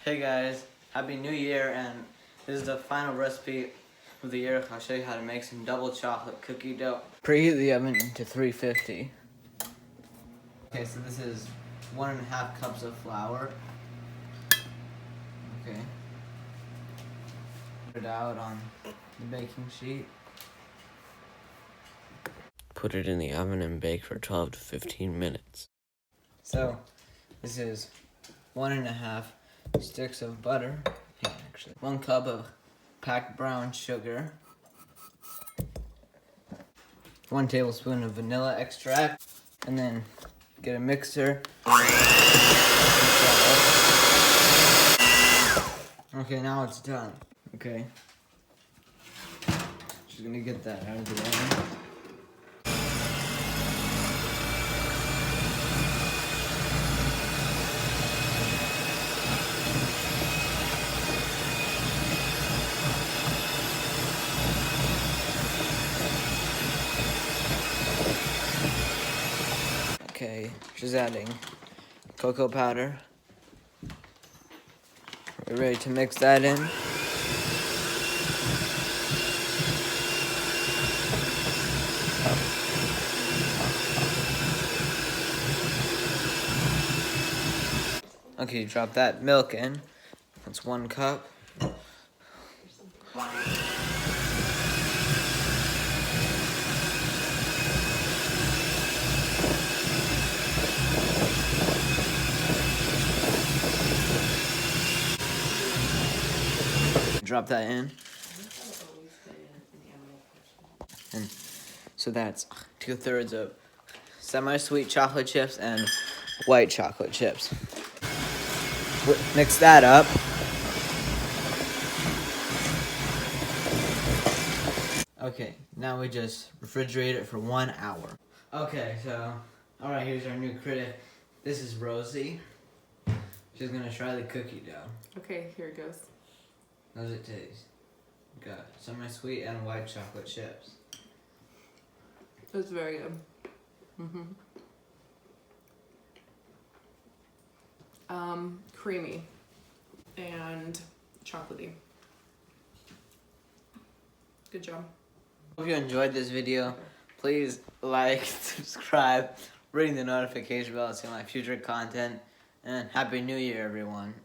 Hey guys, Happy New Year, and this is the final recipe of the year. I'll show you how to make some double chocolate cookie dough. Preheat the oven to 350. Okay, so this is 1.5 cups of flour. Okay. Put it out on the baking sheet. Put it in the oven and bake for 12 to 15 minutes. So, this is 1.5 sticks of butter. Yeah, actually. 1 cup of packed brown sugar. 1 tablespoon of vanilla extract. And then get a mixer. Okay, now it's done. Okay. Just gonna get that out of the oven. Okay, just adding cocoa powder. We're ready to mix that in. Okay, drop that milk in. That's 1 cup. Drop that in. And so that's 2/3 of semi-sweet chocolate chips and white chocolate chips. Mix that up. Okay, now we just refrigerate it for 1 hour. Okay, so, alright, here's our new critic. This is Rosie. She's gonna try the cookie dough. Okay, here it goes. How does it taste? Got semi-sweet and white chocolate chips. It's very good. Creamy and chocolatey. Good job. Hope you enjoyed this video. Please like, subscribe, ring the notification bell to see my future content, and Happy New Year, everyone.